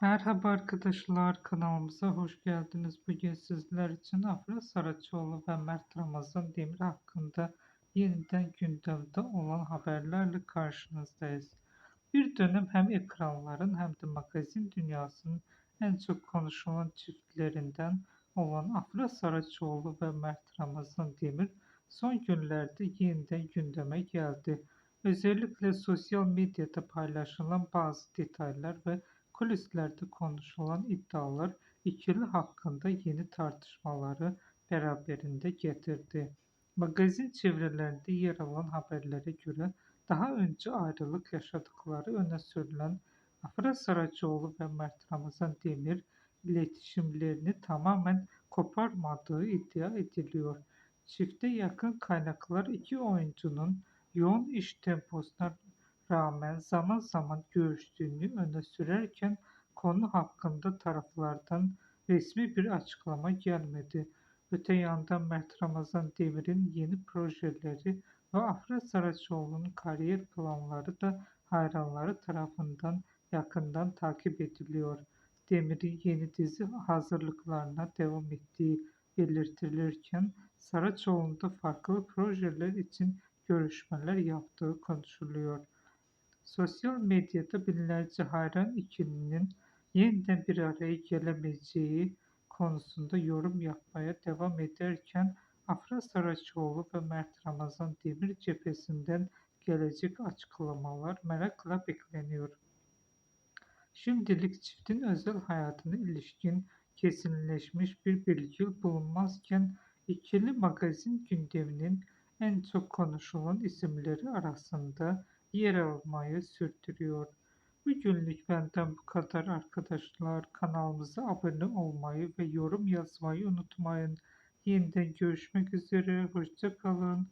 Merhaba arkadaşlar, kanalımıza hoş geldiniz. Bugün sizler için Afra Saraçoğlu ve Mert Ramazan Demir hakkında yeniden gündemde olan haberlerle karşınızdayız. Bir dönem hem ekranların hem de magazin dünyasının en çok konuşulan çiftlerinden olan Afra Saraçoğlu ve Mert Ramazan Demir son günlerde yeniden gündeme geldi. Özellikle sosyal medyada paylaşılan bazı detaylar ve kulislerde konuşulan iddialar ikili hakkında yeni tartışmaları beraberinde getirdi. Magazin çevrelerinde yer alan haberlere göre daha önce ayrılık yaşadıkları öne sürülen Afra Saraçoğlu ve Mert Ramazan Demir iletişimlerini tamamen koparmadığı iddia ediliyor. Çifte yakın kaynaklar iki oyuncunun yoğun iş temposuna rağmen zaman zaman görüştüğünü öne sürerken konu hakkında taraflardan resmi bir açıklama gelmedi. Öte yandan Mert Ramazan Demir'in yeni projeleri ve Afra Saraçoğlu'nun kariyer planları da hayranları tarafından yakından takip ediliyor. Demir'in yeni dizi hazırlıklarına devam ettiği belirtilirken Saraçoğlu'nda farklı projeler için görüşmeler yaptığı konuşuluyor. Sosyal medyada binlerce hayran ikilinin yeniden bir araya gelemeyeceği konusunda yorum yapmaya devam ederken Afra Saraçoğlu ve Mert Ramazan Demir cephesinden gelecek açıklamalar merakla bekleniyor. Şimdilik çiftin özel hayatına ilişkin kesinleşmiş bir bilgi bulunmazken ikili magazin gündeminin en çok konuşulan isimleri arasında yer almayı sürdürüyor. Bugünlük benden bu kadar arkadaşlar. Kanalımıza abone olmayı ve yorum yazmayı unutmayın. Yeniden görüşmek üzere. Hoşça kalın.